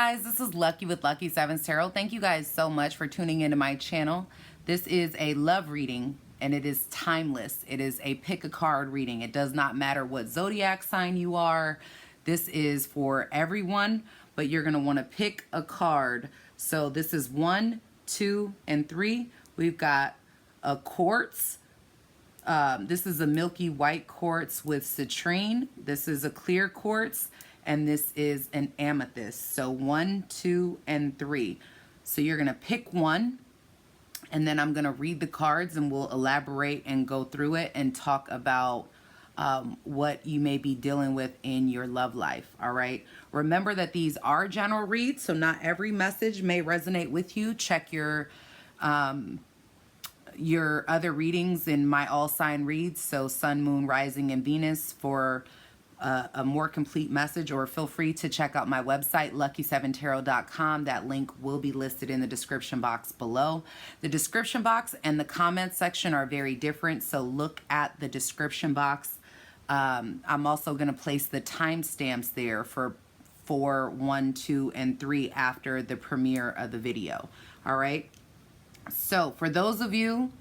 guys, this is Lucky with Lucky 7 Tarot. Thank you guys so much for tuning into my channel. This is a love reading and it is timeless. It is a pick a card reading. It does not matter what zodiac sign you are. This is for everyone, but you're going to want to pick a card. So this is 1, 2, and 3. We've got a quartz. This is a milky white quartz with citrine. This is a clear quartz. And this is an amethyst. So 1, 2, and 3. So you're going to pick one. And then I'm going to read the cards and we'll elaborate and go through it and talk about what you may be dealing with in your love life. All right. Remember that these are general reads, so not every message may resonate with you. Check your other readings in my all sign reads. So Sun, Moon, Rising, and Venus for a more complete message, or feel free to check out my website, lucky7tarot.com. That link will be listed in the description box below. The description box and the comment section are very different, so look at the description box. I'm also going to place the timestamps there for 4, 1, 2, and 3 after the premiere of the video. All right. So for those of you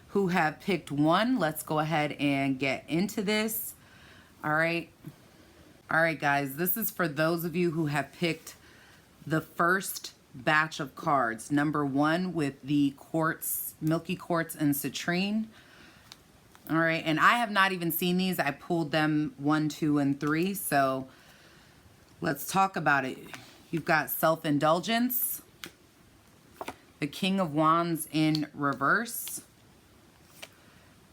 who have picked one, let's go ahead and get into this. All right, guys, this is for those of you who have picked the first batch of cards, number 1 with the quartz, milky quartz and citrine. All right, and I have not even seen these. I pulled them 1, 2, and 3. So let's talk about it. You've got self-indulgence, the King of Wands in reverse,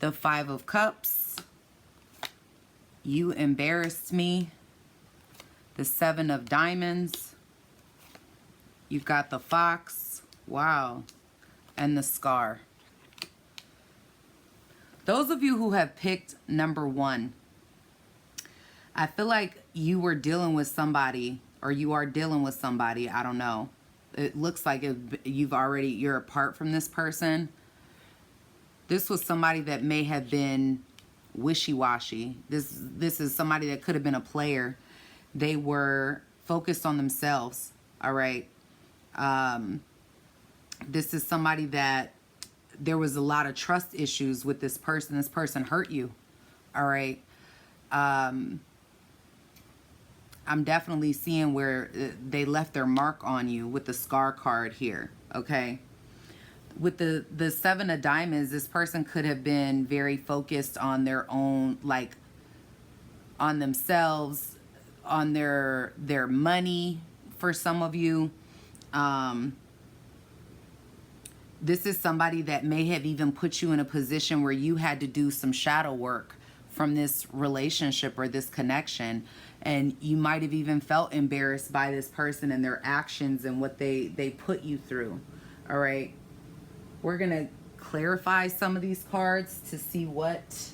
the 5 of Cups, you embarrassed me, the 7 of Diamonds, you've got the Fox, wow, and the Scar. Those of you who have picked number 1, I feel like you were dealing with somebody, or you are dealing with somebody, I don't know. It looks like you're apart from this person. This was somebody that may have been wishy-washy. This is somebody that could have been a player. They were focused on themselves. All right. This is somebody that there was a lot of trust issues with this person. This person hurt you. All right. I'm definitely seeing where they left their mark on you with the Scar card here. Okay. With the 7 of Diamonds, this person could have been very focused on their own, like on themselves, on their money for some of you. This is somebody that may have even put you in a position where you had to do some shadow work from this relationship or this connection. And you might have even felt embarrassed by this person and their actions and what they put you through. All right. We're going to clarify some of these cards to see what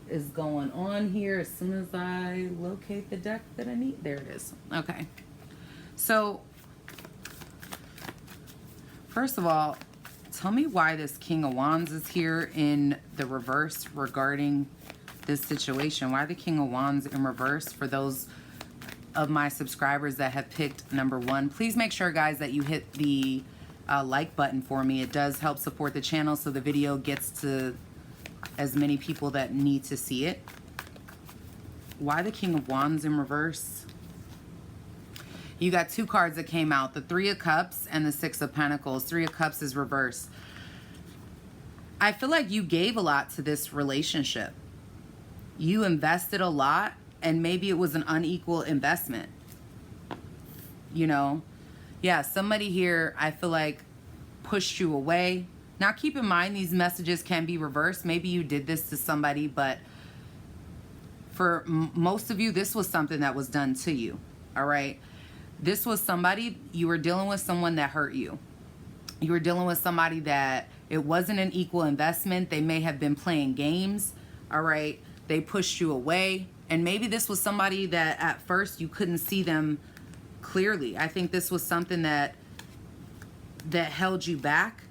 is going on here as soon as I locate the deck that I need. There it is. Okay. So, first of all, tell me why this King of Wands is here in the reverse regarding this situation. Why the King of Wands in reverse for those of my subscribers that have picked number 1. Please make sure, guys, that you hit the like button for me. It does help support the channel so the video gets to as many people that need to see it. Why the King of Wands in reverse? You got 2 cards that came out, the 3 of Cups and the 6 of Pentacles. 3 of Cups is reverse. I feel like you gave a lot to this relationship. You invested a lot, and maybe it was an unequal investment. You know? Yeah, somebody here, I feel like, pushed you away. Now, keep in mind, these messages can be reversed. Maybe you did this to somebody, but for most of you, this was something that was done to you, all right? This was somebody, you were dealing with someone that hurt you. You were dealing with somebody that it wasn't an equal investment. They may have been playing games, all right? They pushed you away. And maybe this was somebody that at first you couldn't see them clearly. I think this was something that held you back.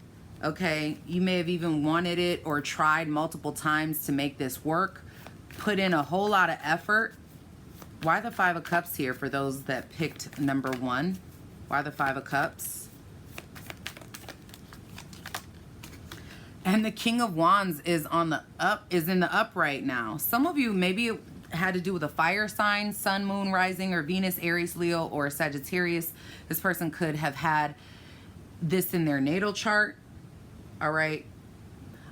Okay, you may have even wanted it or tried multiple times to make this work, put in a whole lot of effort. Why the 5 of Cups here for those that picked number 1? Why the Five of Cups? And the King of Wands is on the in the upright now. Some of you, maybe it had to do with a fire sign, Sun, Moon, Rising, or Venus, Aries, Leo, or Sagittarius. This person could have had this in their natal chart. All right.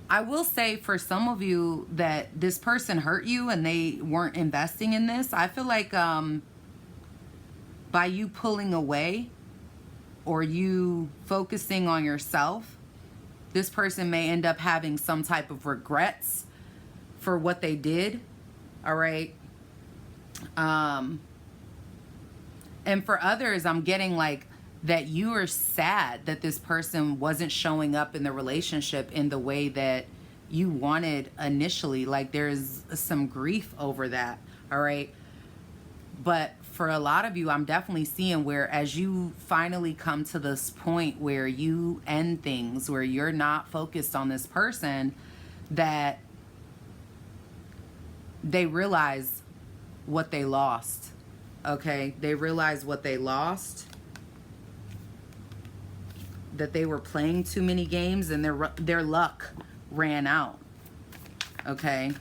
I will say for some of you that this person hurt you and they weren't investing in this. I feel like by you pulling away or you focusing on yourself, this person may end up having some type of regrets for what they did. All right. And for others, I'm getting like that you are sad that this person wasn't showing up in the relationship in the way that you wanted initially. Like there's some grief over that. All right. But for a lot of you, I'm definitely seeing where as you finally come to this point where you end things, where you're not focused on this person, that they realize what they lost. Okay. They realize what they lost, that they were playing too many games and their luck ran out. Okay.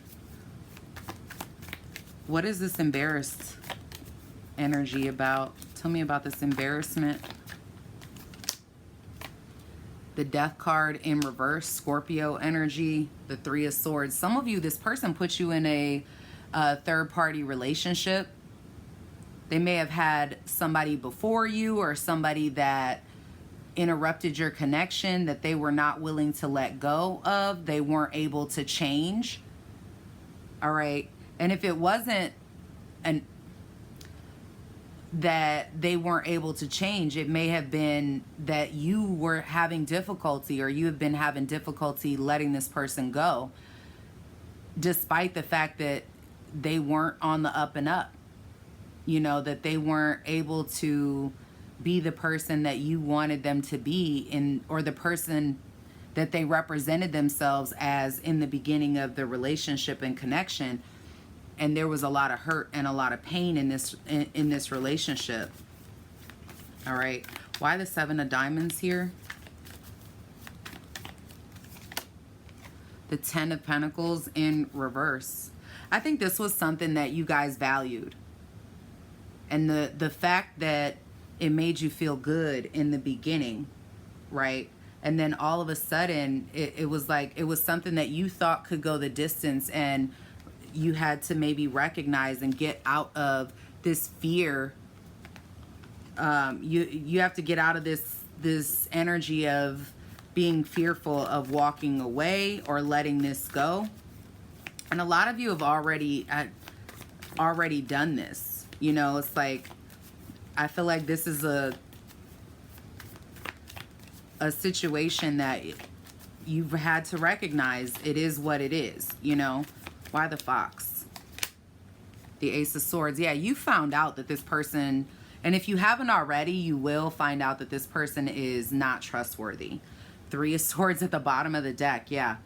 What is this embarrassed energy about? Tell me about this embarrassment. The Death card in reverse, Scorpio energy, the Three of Swords. Some of you, this person puts you in a third-party relationship. They may have had somebody before you or somebody that interrupted your connection that they were not willing to let go of. They weren't able to change. All right. And if it wasn't that they weren't able to change, it may have been that you were having difficulty, or you have been having difficulty letting this person go, despite the fact that they weren't on the up and up. You know, that they weren't able to be the person that you wanted them to be or the person that they represented themselves as in the beginning of the relationship and connection. And there was a lot of hurt and a lot of pain in this relationship. All right. Why the Seven of Diamonds here? The Ten of Pentacles in reverse. I think this was something that you guys valued. And the fact that it made you feel good in the beginning, right? And then all of a sudden, it was like, it was something that you thought could go the distance, and you had to maybe recognize and get out of this fear. You have to get out of this energy of being fearful of walking away or letting this go. And a lot of you have already done this. You know, it's like, I feel like this is a situation that you've had to recognize it is what it is, you know. Why the Fox? The Ace of Swords. Yeah, you found out that this person, and if you haven't already, you will find out that this person is not trustworthy. Three of Swords at the bottom of the deck. Yeah.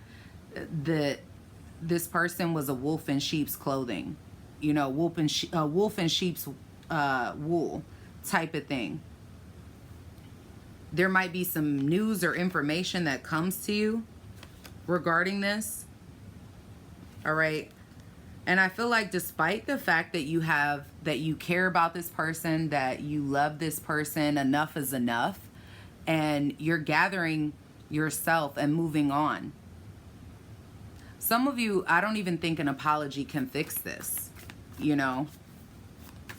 This person was a wolf in sheep's clothing. You know, wolf in sheep's wool type of thing. There might be some news or information that comes to you regarding this. All right. And I feel like despite the fact that you care about this person, that you love this person, enough is enough, and you're gathering yourself and moving on. Some of you, I don't even think an apology can fix this, you know.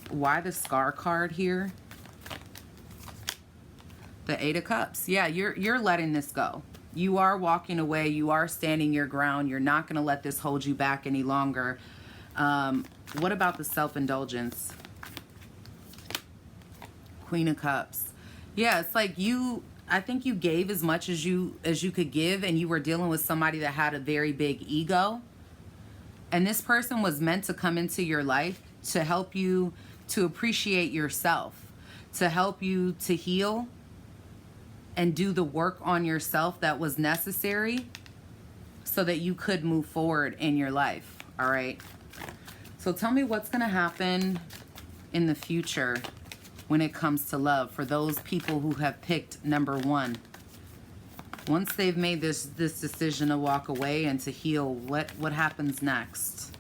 Why the Scar card here? The Eight of Cups. Yeah, you're letting this go. You are walking away. You are standing your ground. You're not going to let this hold you back any longer. What about the self-indulgence? Queen of Cups. Yeah, it's like I think you gave as much as you could give, and you were dealing with somebody that had a very big ego. And this person was meant to come into your life to help you to appreciate yourself, to help you to heal and do the work on yourself that was necessary so that you could move forward in your life. All right. So tell me what's going to happen in the future when it comes to love for those people who have picked number 1. Once they've made this decision to walk away and to heal, what happens next?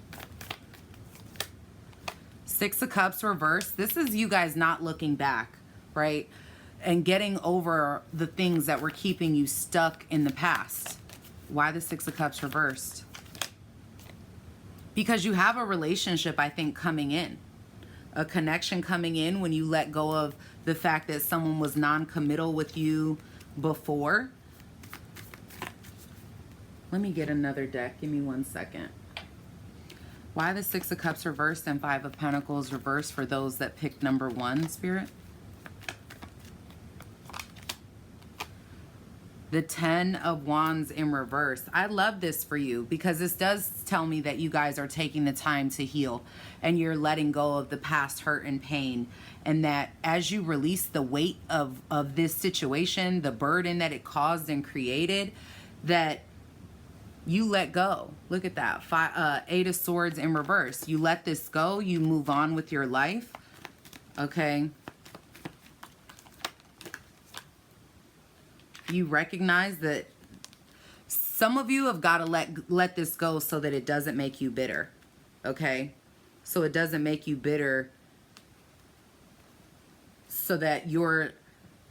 6 of Cups reversed. This is you guys not looking back, right? And getting over the things that were keeping you stuck in the past. Why the 6 of Cups reversed? Because you have a relationship, I think, coming in. A connection coming in when you let go of the fact that someone was non-committal with you before. Let me get another deck. Give me 1 second. Why the 6 of Cups reversed and 5 of Pentacles reversed for those that picked number 1, Spirit? The 10 of Wands in reverse. I love this for you because this does tell me that you guys are taking the time to heal and you're letting go of the past hurt and pain. And that as you release the weight of this situation, the burden that it caused and created, that you let go. Look at that. 8 of Swords in reverse. You let this go. You move on with your life. Okay. You recognize that some of you have got to let this go so that it doesn't make you bitter. Okay? So it doesn't make you bitter, so that you're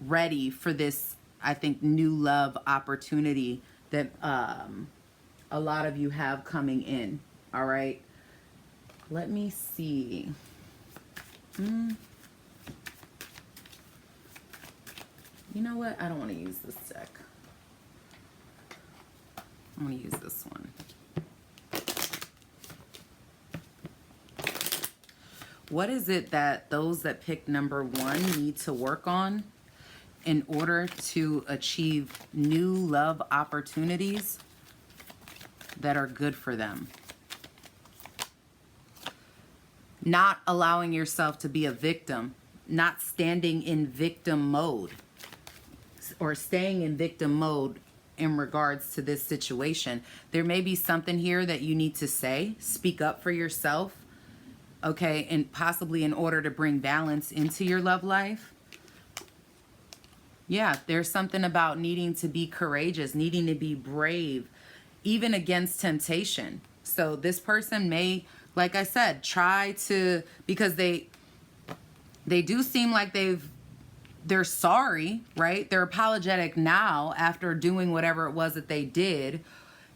ready for this, I think, new love opportunity that a lot of you have coming in. All right? Let me see. You know what? I don't want to use this deck. I'm going to use this one. What is it that those that pick number 1 need to work on in order to achieve new love opportunities that are good for them? Not allowing yourself to be a victim, not standing in victim mode, or staying in victim mode in regards to this situation. There may be something here that you need to say, speak up for yourself, okay, and possibly in order to bring balance into your love life. Yeah, there's something about needing to be courageous, needing to be brave, even against temptation. So this person may, like I said, try to, because they do seem like they're sorry, right? They're apologetic now after doing whatever it was that they did,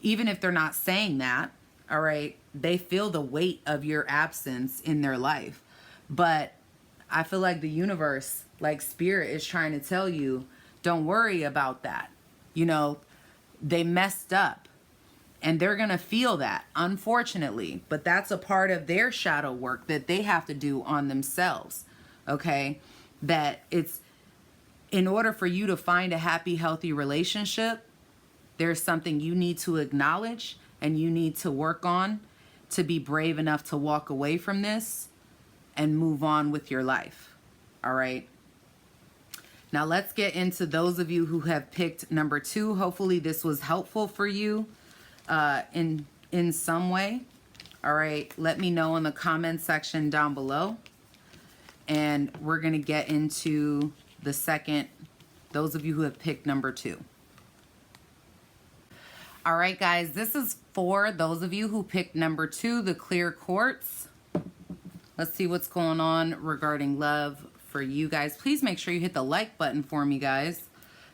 even if they're not saying that, all right? They feel the weight of your absence in their life. But I feel like the universe, like Spirit, is trying to tell you, don't worry about that. You know, they messed up and they're going to feel that, unfortunately. But that's a part of their shadow work that they have to do on themselves, okay? That it's, in order for you to find a happy, healthy relationship, there's something you need to acknowledge and you need to work on to be brave enough to walk away from this and move on with your life. All right. Now let's get into those of you who have picked number 2. Hopefully this was helpful for you in some way. All right. Let me know in the comment section down below. And we're going to get into the second, those of you who have picked number 2. All right, guys, this is for those of you who picked number 2, the clear quartz. Let's see what's going on regarding love for you guys. Please make sure you hit the like button for me, guys.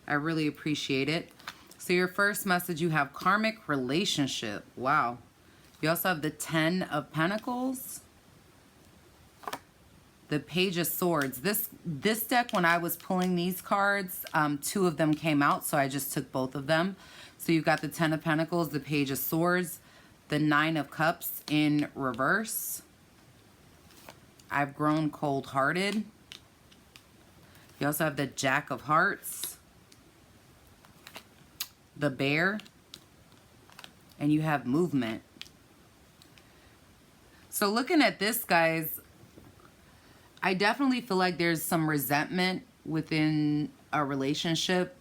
I really appreciate it. So your first message, you have karmic relationship. Wow. You also have the 10 of Pentacles. The Page of Swords. This deck, when I was pulling these cards, 2 of them came out, so I just took both of them. So you've got the 10 of Pentacles, the Page of Swords, the 9 of Cups in reverse. I've grown cold-hearted. You also have the Jack of Hearts, the Bear, and you have movement. So looking at this, guys, I definitely feel like there's some resentment within a relationship.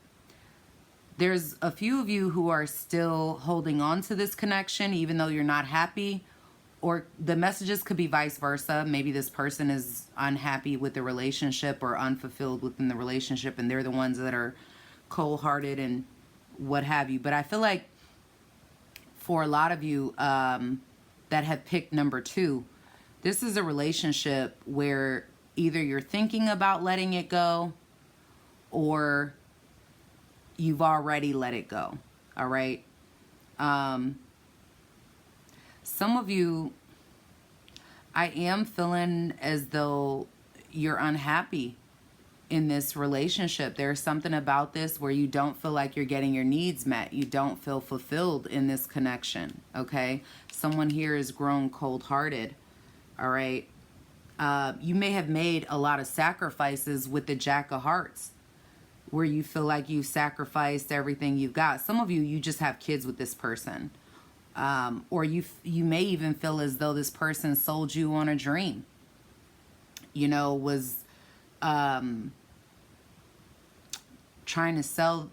There's a few of you who are still holding on to this connection, even though you're not happy, or the messages could be vice versa. Maybe this person is unhappy with the relationship or unfulfilled within the relationship, and they're the ones that are cold-hearted and what have you. But I feel like for a lot of you that have picked number 2, this is a relationship where either you're thinking about letting it go or you've already let it go. All right. Some of you, I am feeling as though you're unhappy in this relationship. There's something about this where you don't feel like you're getting your needs met. You don't feel fulfilled in this connection. Okay. Someone here is grown cold-hearted. All right. You may have made a lot of sacrifices with the Jack of Hearts, where you feel like you've sacrificed everything you've got. Some of you, you just have kids with this person. Or you may even feel as though this person sold you on a dream. You know, was trying to sell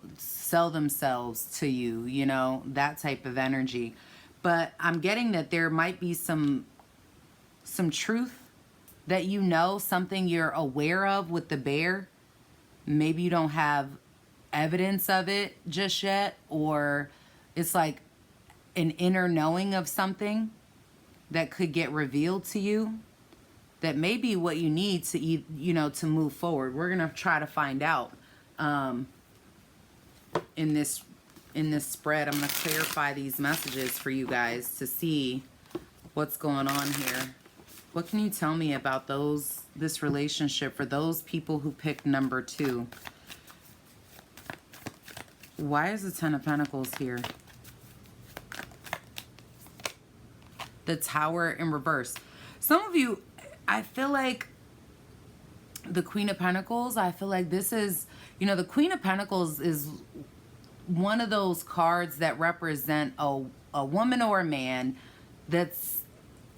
themselves to you, you know, that type of energy. But I'm getting that there might be some truth that you know, something you're aware of with the bear. Maybe you don't have evidence of it just yet, or it's like an inner knowing of something that could get revealed to you that may be what you need to, you know, to move forward. We're going to try to find out in this spread. I'm going to clarify these messages for you guys to see what's going on here. What can you tell me about this relationship for those people who picked number 2? Why is the 10 of Pentacles here? The Tower in reverse. Some of you, I feel like the Queen of Pentacles, I feel like this is, you know, the Queen of Pentacles is one of those cards that represent a woman or a man that's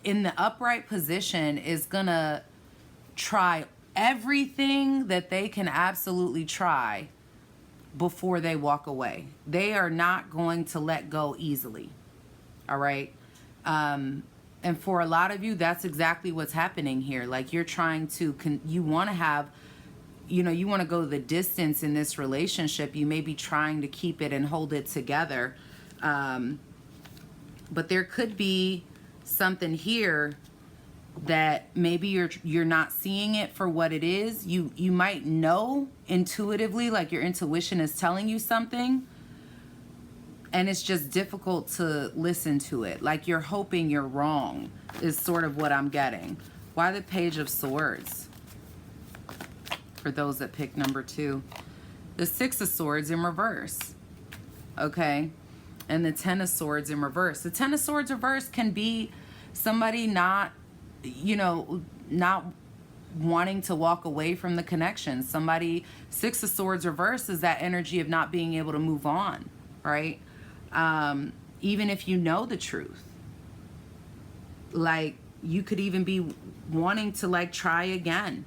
in the upright position, is gonna try everything that they can absolutely try before they walk away. They are not going to let go easily. All right. And for a lot of you, that's exactly what's happening here. Like, you're trying to, you want to have, you know, you want to go the distance in this relationship. You may be trying to keep it and hold it together. But there could be something here that maybe you're not seeing it for what it is. You might know intuitively, like your intuition is telling you something, and it's just difficult to listen to it. Like you're hoping you're wrong is sort of what I'm getting. Why the Page of Swords? For those that pick number 2. The 6 of Swords in reverse. Okay. And the 10 of Swords in reverse. The 10 of Swords reverse can be somebody not, you know, not wanting to walk away from the connection. Somebody, 6 of Swords reverse is that energy of not being able to move on, right? Even if you know the truth. Like, you could even be wanting to, like, try again,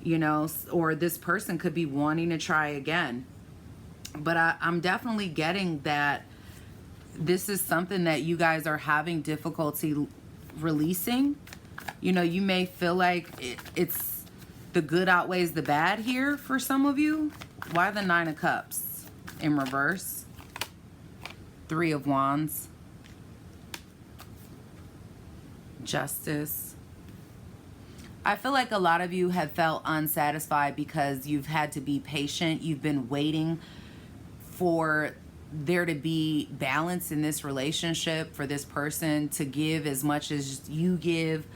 you know, or this person could be wanting to try again. But I'm definitely getting that this is something that you guys are having difficulty releasing. You know, you may feel like it's the good outweighs the bad here for some of you. Why the 9 of Cups in reverse? 3 of Wands. Justice. I feel like a lot of you have felt unsatisfied because you've had to be patient. You've been waiting for there to be balance in this relationship, for this person to give as much as you give,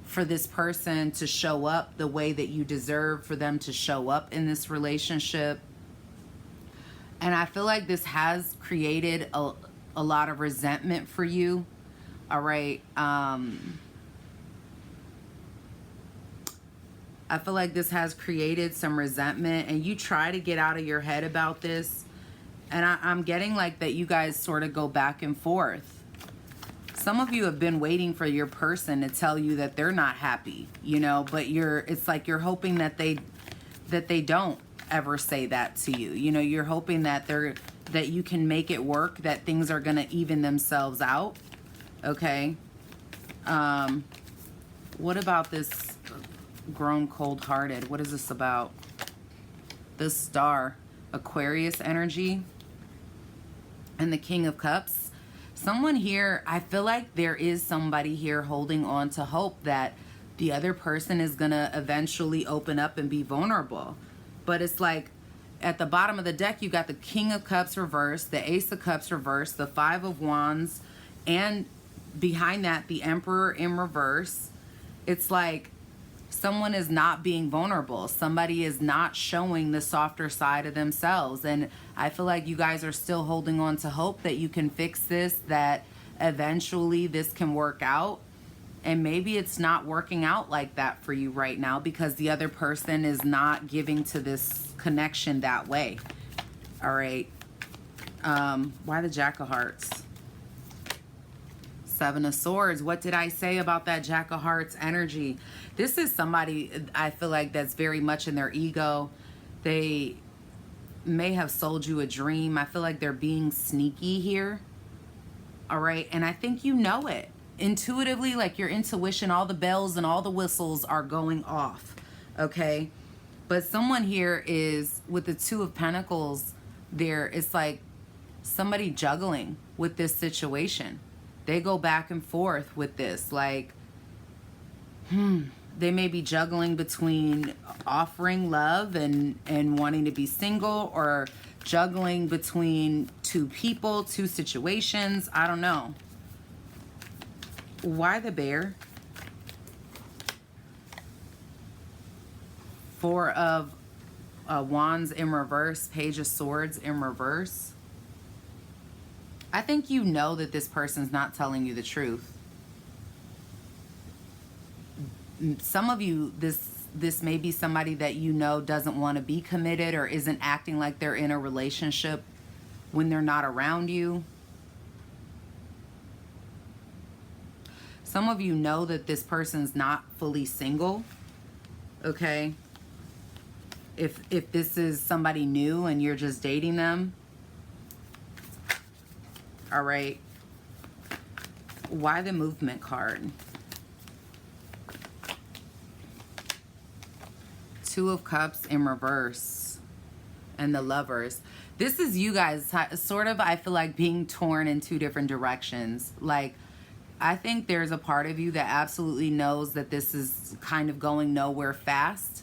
for this person to show up the way that you deserve for them to show up in this relationship. And I feel like this has created a lot of resentment for you. All right. I feel like this has created some resentment, and you try to get out of your head about this. And I'm getting like that you guys sort of go back and forth. Some of you have been waiting for your person to tell you that they're not happy, you know, but it's like you're hoping that they don't ever say that to you. You know, you're hoping that that you can make it work, that things are going to even themselves out. Okay. What about this grown cold-hearted? What is this about? The Star, Aquarius energy, and the King of Cups. Someone here, I feel like there is somebody here holding on to hope that the other person is going to eventually open up and be vulnerable. But it's like at the bottom of the deck, you got the King of Cups reversed, the Ace of Cups reversed, the Five of Wands, and behind that, the Emperor in reverse. It's like someone is not being vulnerable. Somebody is not showing the softer side of themselves. And I feel like you guys are still holding on to hope that you can fix this, that eventually this can work out. And maybe it's not working out like that for you right now because the other person is not giving to this connection that way. All right. Why the Jack of Hearts? Seven of Swords. What did I say about that Jack of Hearts energy? This is somebody, I feel like, that's very much in their ego. They may have sold you a dream. I feel like they're being sneaky here. All right. And I think you know it. Intuitively, like your intuition, all the bells and all the whistles are going off. Okay. But someone here is, with the Two of Pentacles there, it's like somebody juggling with this situation. They go back and forth with this. Like, they may be juggling between offering love and wanting to be single, or juggling between two people, two situations. I don't know. Why the Bear? Four of Wands in reverse, Page of Swords in reverse. I think you know that this person's not telling you the truth. Some of you, this may be somebody that you know doesn't want to be committed or isn't acting like they're in a relationship when they're not around you. Some of you know that this person's not fully single, okay? If this is somebody new and you're just dating them. All right. Why the Movement card? Two of Cups in reverse and the Lovers. This is you guys sort of, I feel like, being torn in two different directions. Like, I think there's a part of you that absolutely knows that this is kind of going nowhere fast.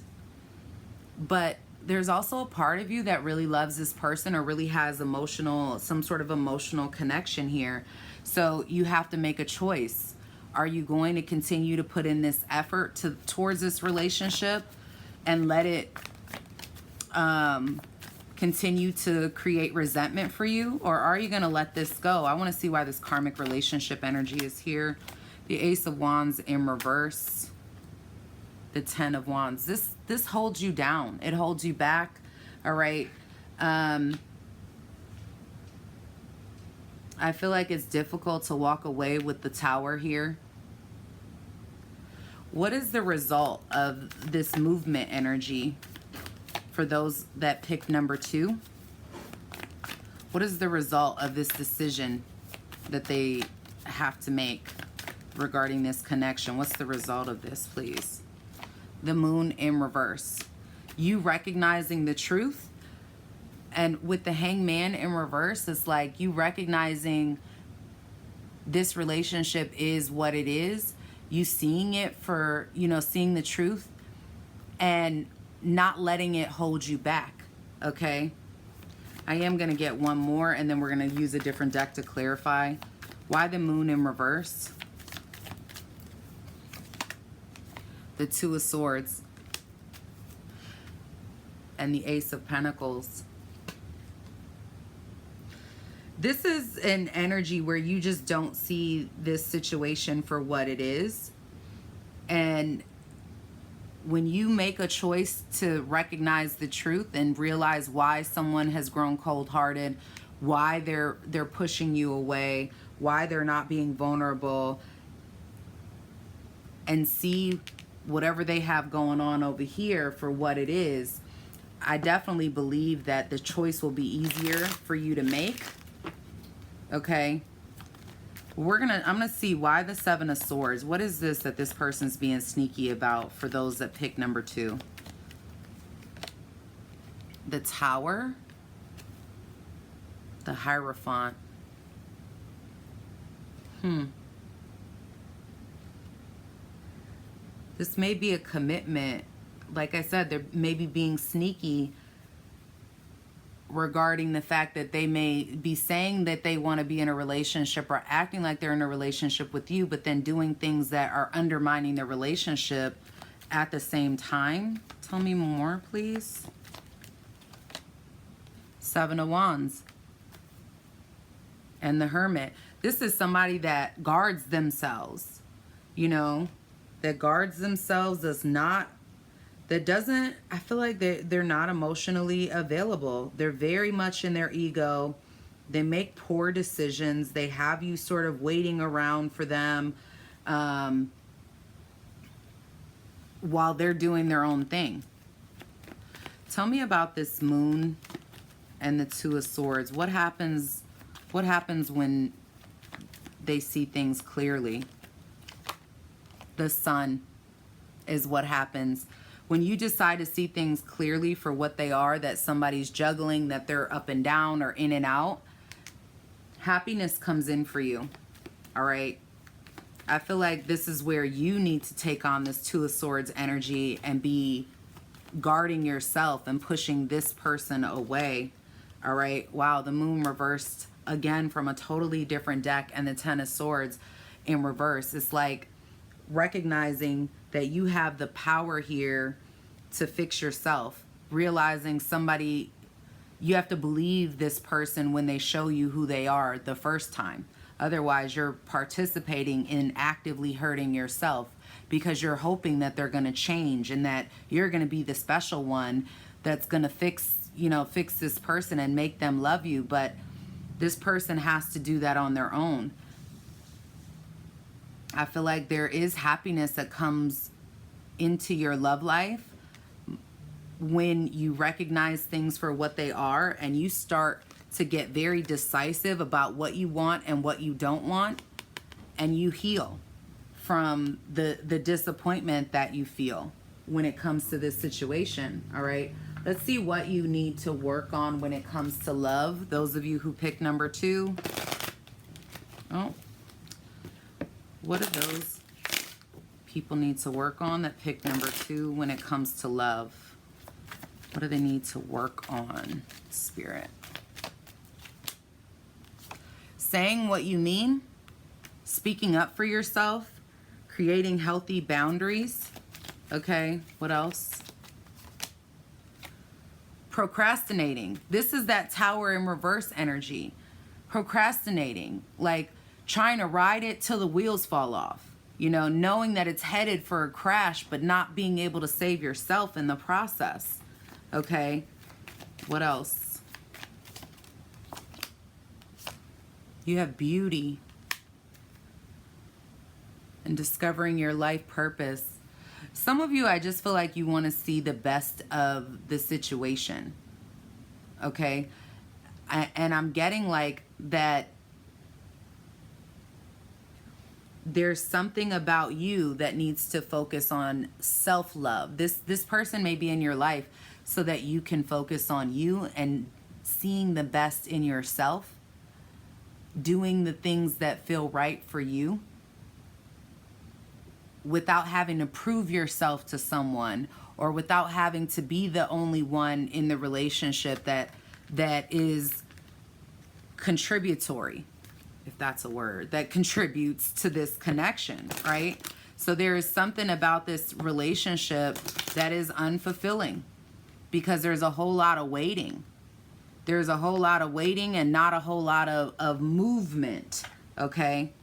But there's also a part of you that really loves this person or really has some sort of emotional connection here. So you have to make a choice. Are you going to continue to put in this effort towards this relationship and let it continue to create resentment for you? Or are you going to let this go? I want to see why this karmic relationship energy is here. The Ace of Wands in reverse. The Ten of Wands. This holds you down. It holds you back. All right. I feel like it's difficult to walk away with the Tower here. What is the result of this movement energy for those that picked number 2? What is the result of this decision that they have to make regarding this connection? What's the result of this, please? The Moon in reverse. You recognizing the truth. And with the Hangman in reverse, it's like you recognizing this relationship is what it is. You seeing it for, seeing the truth and not letting it hold you back. Okay. I am going to get one more and then we're going to use a different deck to clarify. Why the Moon in reverse? The Two of Swords and the Ace of Pentacles. This is an energy where you just don't see this situation for what it is. And when you make a choice to recognize the truth and realize why someone has grown cold-hearted, why they're pushing you away, why they're not being vulnerable, and see whatever they have going on over here for what it is, I definitely believe that the choice will be easier for you to make. Okay. I'm gonna see why the Seven of Swords. What is this that this person's being sneaky about for those that pick number 2? The Tower, the Hierophant. This may be a commitment. Like I said, they're maybe being sneaky regarding the fact that they may be saying that they want to be in a relationship or acting like they're in a relationship with you, but then doing things that are undermining the relationship at the same time. Tell me more, please. Seven of Wands and the Hermit. This is somebody that guards themselves, you know, that guards themselves, I feel like they're not emotionally available. They're very much in their ego. They make poor decisions. They have you sort of waiting around for them while they're doing their own thing. Tell me about this Moon and the Two of Swords. What happens when they see things clearly? The Sun is what happens. When you decide to see things clearly for what they are, that somebody's juggling, that they're up and down or in and out, happiness comes in for you, all right? I feel like this is where you need to take on this Two of Swords energy and be guarding yourself and pushing this person away, all right? Wow, the Moon reversed again from a totally different deck, and the Ten of Swords in reverse. It's like recognizing that you have the power here to fix yourself, realizing you have to believe this person when they show you who they are the first time. Otherwise, you're participating in actively hurting yourself because you're hoping that they're going to change and that you're going to be the special one that's going to fix this person and make them love you. But this person has to do that on their own. I feel like there is happiness that comes into your love life when you recognize things for what they are and you start to get very decisive about what you want and what you don't want, and you heal from the disappointment that you feel when it comes to this situation, all right? Let's see what you need to work on when it comes to love. Those of you who picked number 2. Oh. What do those people need to work on that pick number 2 when it comes to love? What do they need to work on, Spirit? Saying what you mean, speaking up for yourself, creating healthy boundaries. Okay, what else? Procrastinating. This is that Tower in reverse energy. Procrastinating, like trying to ride it till the wheels fall off, you know, knowing that it's headed for a crash, but not being able to save yourself in the process. Okay, what else? You have beauty and discovering your life purpose. Some of you, I just feel like you want to see the best of the situation. Okay, and I'm getting like that. There's something about you that needs to focus on self-love. This person may be in your life so that you can focus on you and seeing the best in yourself, doing the things that feel right for you without having to prove yourself to someone, or without having to be the only one in the relationship that is contributory, if that's a word, that contributes to this connection, right? So there is something about this relationship that is unfulfilling because there's a whole lot of waiting. There's a whole lot of waiting and not a whole lot of movement, okay?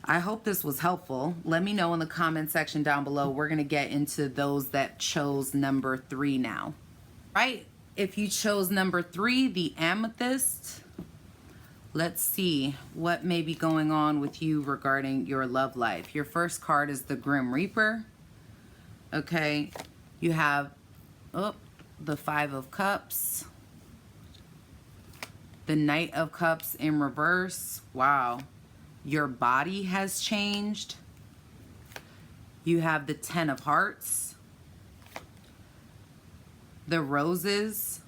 I hope this was helpful. Let me know in the comment section down below. We're going to get into those that chose number 3 now, right? If you chose number 3, the Amethyst, let's see what may be going on with you regarding your love life. Your first card is the Grim Reaper. Okay, you have the Five of Cups, the Knight of Cups in reverse. Wow. Your body has changed. You have the 10 of Hearts, the Roses,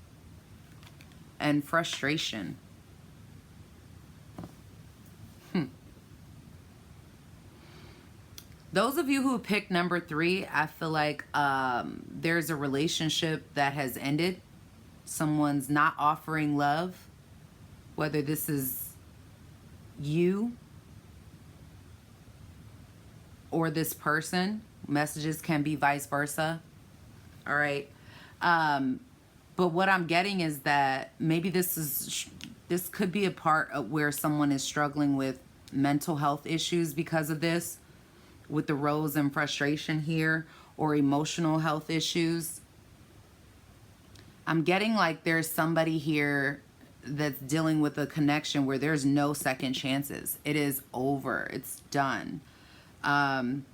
and frustration. Those of you who picked number 3, I feel like there's a relationship that has ended. Someone's not offering love, whether this is you or this person. Messages can be vice versa. All right. But what I'm getting is that maybe this could be a part of where someone is struggling with mental health issues because of this, with the rose and frustration here, or emotional health issues. I'm getting like there's somebody here that's dealing with a connection where there's no second chances. It is over. It's done. Now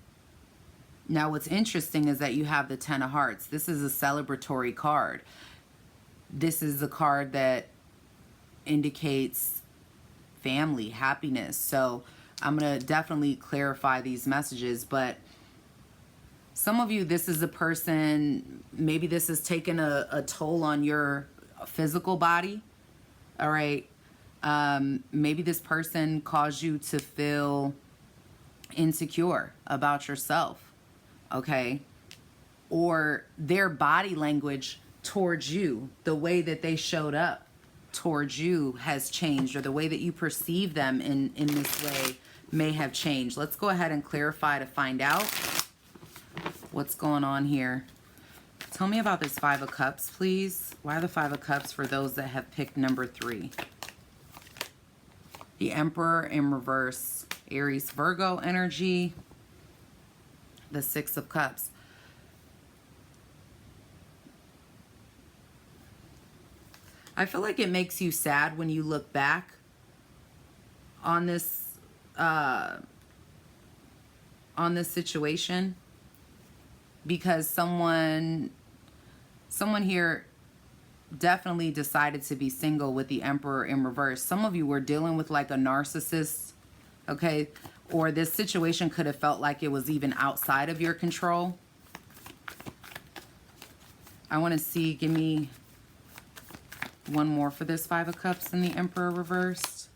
what's interesting is that you have the 10 of Hearts. This is a celebratory card. This is a card that indicates family, happiness. So I'm going to definitely clarify these messages, but some of you, this is a person, maybe this has taken a toll on your physical body. All right. Maybe this person caused you to feel insecure about yourself. Okay. Or their body language towards you, the way that they showed up towards you has changed, or the way that you perceive them in this way may have changed. Let's go ahead and clarify to find out what's going on here. Tell me about this 5 of Cups, please. Why the 5 of Cups for those that have picked number 3? The Emperor in reverse, Aries, Virgo energy. The 6 of Cups. I feel like it makes you sad when you look back on this situation, because someone here definitely decided to be single with the Emperor in reverse. Some of you were dealing with like a narcissist, okay? Or this situation could have felt like it was even outside of your control. I want to see, give me one more for this 5 of Cups and the Emperor reversed.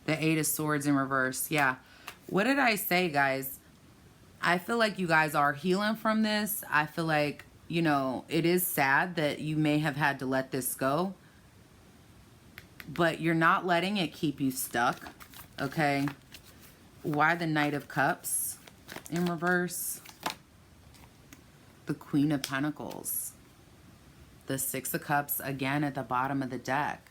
The 8 of Swords in reverse. Yeah. What did I say, guys? I feel like you guys are healing from this. I feel like, you know, it is sad that you may have had to let this go, but you're not letting it keep you stuck. Okay. Why the Knight of Cups in reverse? The Queen of Pentacles. The 6 of Cups again at the bottom of the deck.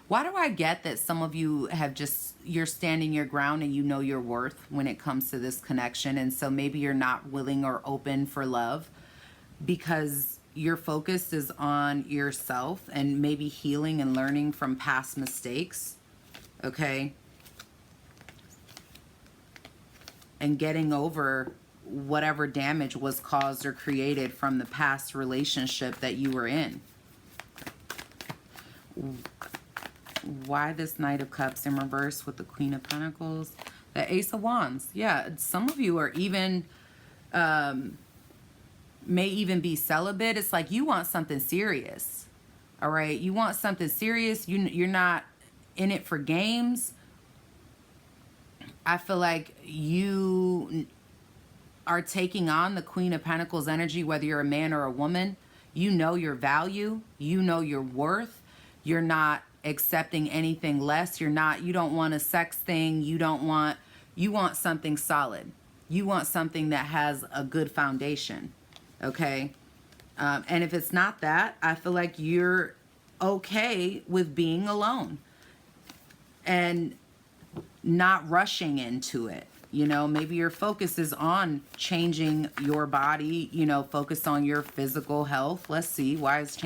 Why do I get that some of you have just, you're standing your ground and you know your worth when it comes to this connection, and so maybe you're not willing or open for love because your focus is on yourself and maybe healing and learning from past mistakes, okay? And getting over whatever damage was caused or created from the past relationship that you were in. Why this Knight of Cups in reverse with the Queen of Pentacles? The Ace of Wands. Yeah, some of you are even, may even be celibate. It's like you want something serious. All right? You want something serious. You're not in it for games. I feel like you are taking on the Queen of Pentacles energy, whether you're a man or a woman. You know your value. You know your worth. You're not accepting anything less. You don't want a sex thing. You want something solid. You want something that has a good foundation. Okay. And if it's not that, I feel like you're okay with being alone and not rushing into it. You know, maybe your focus is on changing your body, you know, focus on your physical health. Let's see, why is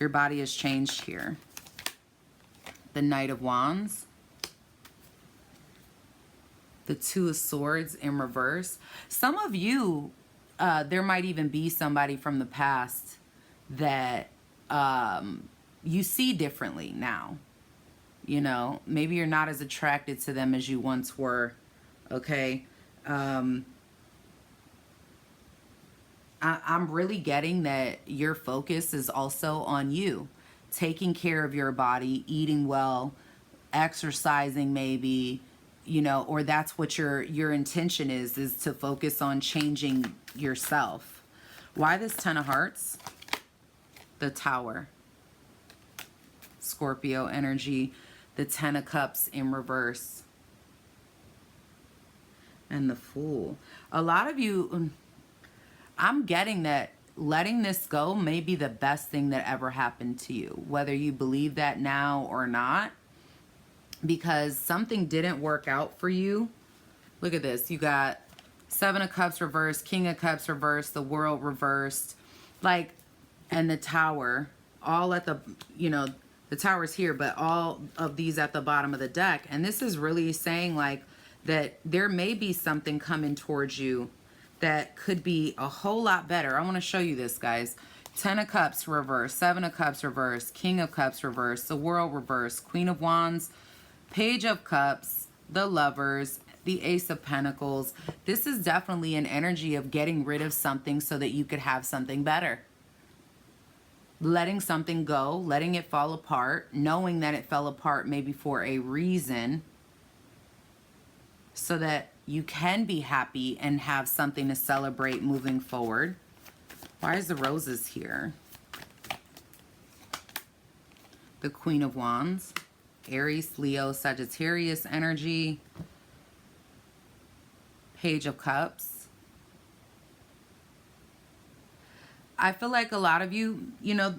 your body has changed here. The Knight of Wands. The 2 of Swords in reverse. Some of you, there might even be somebody from the past that you see differently now. You know, maybe you're not as attracted to them as you once were. Okay. I'm really getting that your focus is also on you. Taking care of your body, eating well, exercising maybe, you know, or that's what your intention is to focus on changing yourself. Why this Ten of Hearts? The Tower. Scorpio energy. The Ten of Cups in reverse. And the Fool. A lot of you, I'm getting that letting this go may be the best thing that ever happened to you, whether you believe that now or not, because something didn't work out for you. Look at this. You got Seven of Cups reversed, King of Cups reversed, the World reversed, like, and the Tower, all at the, you know, the Tower's here, but all of these at the bottom of the deck. And this is really saying like that there may be something coming towards you that could be a whole lot better. I want to show you this, guys. Ten of Cups reversed, Seven of Cups reversed, King of Cups reversed, the World reversed, Queen of Wands, Page of Cups, the Lovers, the Ace of Pentacles. This is definitely an energy of getting rid of something so that you could have something better. Letting something go, letting it fall apart, knowing that it fell apart maybe for a reason, so that you can be happy and have something to celebrate moving forward. Why is the Roses here? The Queen of Wands, Aries, Leo, Sagittarius energy, Page of Cups. I feel like a lot of you, you know,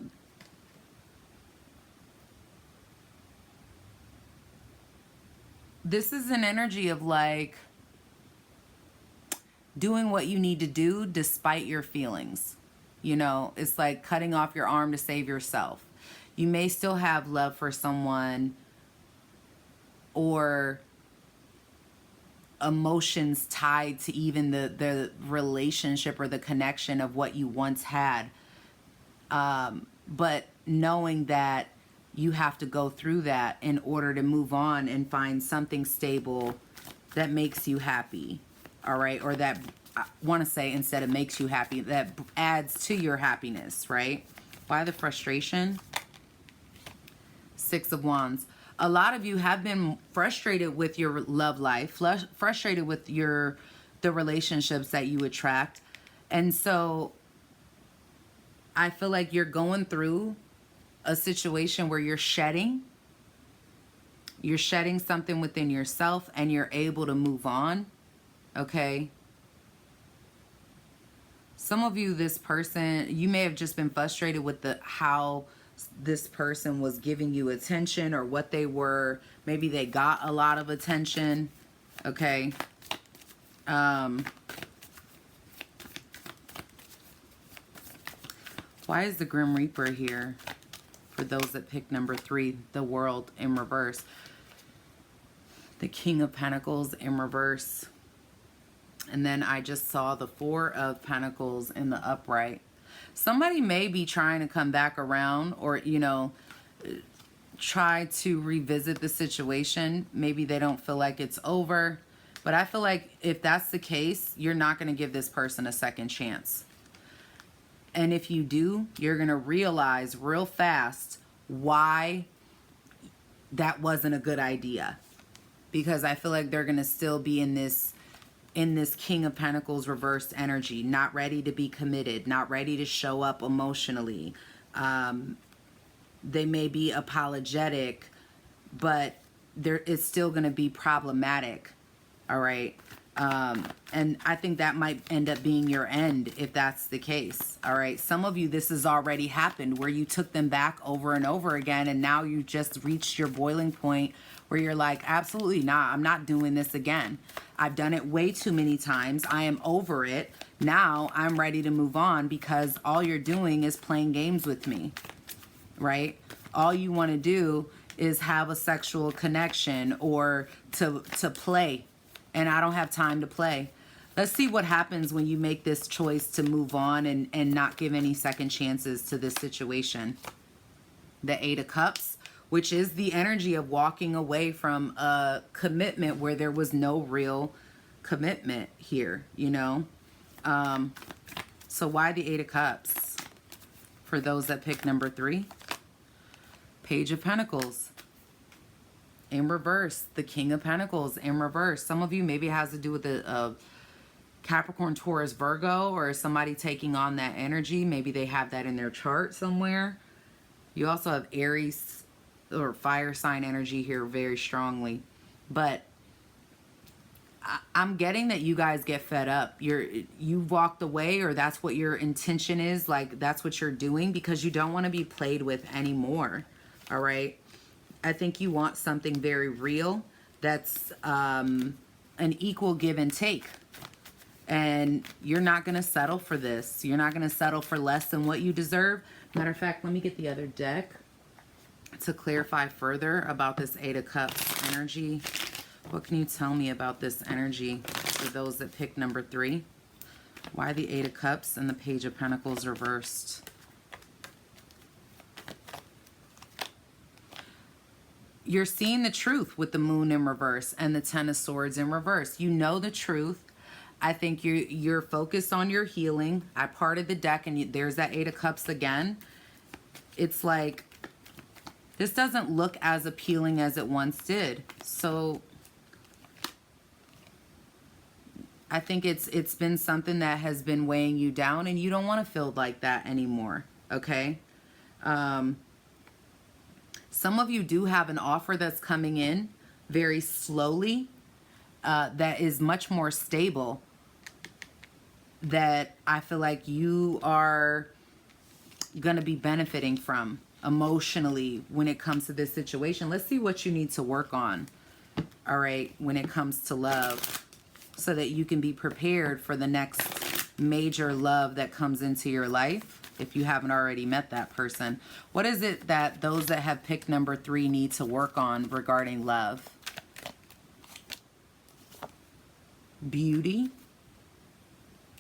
this is an energy of like doing what you need to do despite your feelings. You know, it's like cutting off your arm to save yourself. You may still have love for someone or emotions tied to even the relationship or the connection of what you once had. But knowing that you have to go through that in order to move on and find something stable that makes you happy. All right. Or that, I want to say, instead of makes you happy, that adds to your happiness, right? Why the frustration? Six of Wands. A lot of you have been frustrated with your love life, frustrated with the relationships that you attract. And so I feel like you're going through a situation where you're shedding something within yourself and you're able to move on. Okay. Some of you, this person, you may have just been frustrated with how this person was giving you attention or what they were. Maybe they got a lot of attention. Okay. Why is the Grim Reaper here? For those that picked number 3, the World in reverse. The King of Pentacles in reverse. And then I just saw the Four of Pentacles in the upright. Somebody may be trying to come back around or, you know, try to revisit the situation. Maybe they don't feel like it's over. But I feel like if that's the case, you're not going to give this person a second chance. And if you do, you're going to realize real fast why that wasn't a good idea. Because I feel like they're going to still be in this King of Pentacles reversed energy, not ready to be committed, not ready to show up emotionally. They may be apologetic, but it's still going to be problematic. All right. And I think that might end up being your end if that's the case. All right. Some of you, this has already happened where you took them back over and over again. And now you just reached your boiling point where you're like, absolutely not. I'm not doing this again. I've done it way too many times. I am over it. Now I'm ready to move on because all you're doing is playing games with me, right? All you want to do is have a sexual connection or to play. And I don't have time to play. Let's see what happens when you make this choice to move on and not give any second chances to this situation. The Eight of Cups. which is the energy of walking away from a commitment where there was no real commitment here, you know? So why the Eight of Cups? For those that pick number 3. Page of Pentacles in reverse. The King of Pentacles in reverse. Some of you, maybe it has to do with the Capricorn, Taurus, Virgo, or somebody taking on that energy. Maybe they have that in their chart somewhere. You also have Aries or fire sign energy here very strongly. But I'm getting that you guys get fed up. You've walked away, or that's what your intention is. Like, that's what you're doing because you don't want to be played with anymore. All right. I think you want something very real that's an equal give and take. And you're not going to settle for this. You're not going to settle for less than what you deserve. Matter of fact, let me get the other deck to clarify further about this Eight of Cups energy. What can you tell me about this energy for those that pick number 3? Why the Eight of Cups and the Page of Pentacles reversed? You're seeing the truth with the Moon in reverse and the Ten of Swords in reverse. You know the truth. I think you're focused on your healing. I parted the deck and there's that Eight of Cups again. It's like, this doesn't look as appealing as it once did. So I think it's been something that has been weighing you down, and you don't want to feel like that anymore, okay? Some of you do have an offer that's coming in very slowly that is much more stable, that I feel like you are going to be benefiting from emotionally when it comes to this situation. Let's see what you need to work on, all right, when it comes to love, so that you can be prepared for the next major love that comes into your life if you haven't already met that person. What is it that those that have picked number 3 need to work on regarding love? Beauty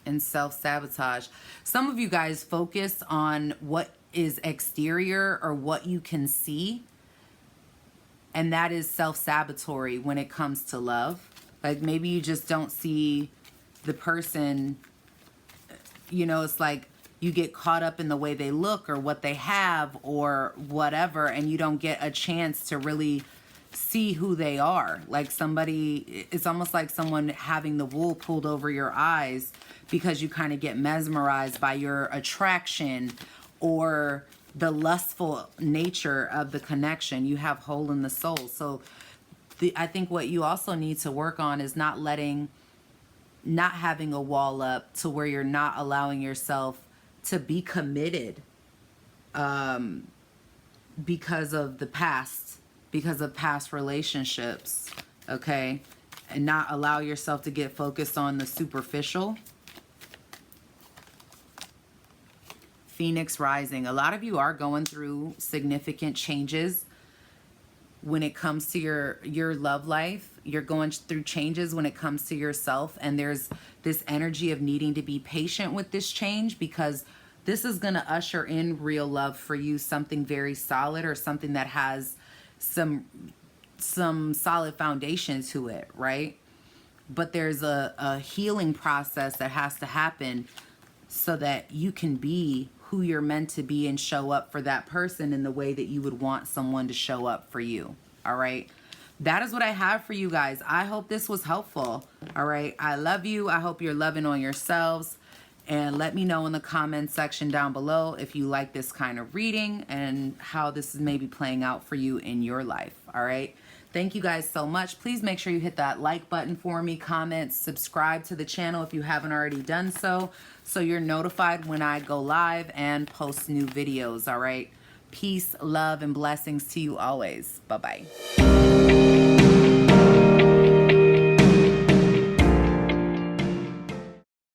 and self-sabotage. Some of you guys focus on what is exterior or what you can see, and that is self-sabotatory when it comes to love. Like, maybe you just don't see the person, you know, it's like you get caught up in the way they look or what they have or whatever, and you don't get a chance to really see who they are. Like somebody, it's almost like someone having the wool pulled over your eyes because you kind of get mesmerized by your attraction or the lustful nature of the connection. You have hole in the soul. So I think what you also need to work on is not having a wall up to where you're not allowing yourself to be committed because of the past, because of past relationships, okay? And not allow yourself to get focused on the superficial. Phoenix rising. A lot of you are going through significant changes when it comes to your love life. You're going through changes when it comes to yourself, and there's this energy of needing to be patient with this change, because this is going to usher in real love for you, something very solid, or something that has some solid foundation to it, right? But there's a healing process that has to happen so that you can be who you're meant to be and show up for that person in the way that you would want someone to show up for you. All right. That is what I have for you guys. I hope this was helpful. All right. I love you. I hope you're loving on yourselves. And let me know in the comment section down below if you like this kind of reading and how this is maybe playing out for you in your life. All right. Thank you guys so much. Please make sure you hit that like button for me, comment, subscribe to the channel if you haven't already done so you're notified when I go live and post new videos. All right. Peace, love, and blessings to you always. Bye-bye.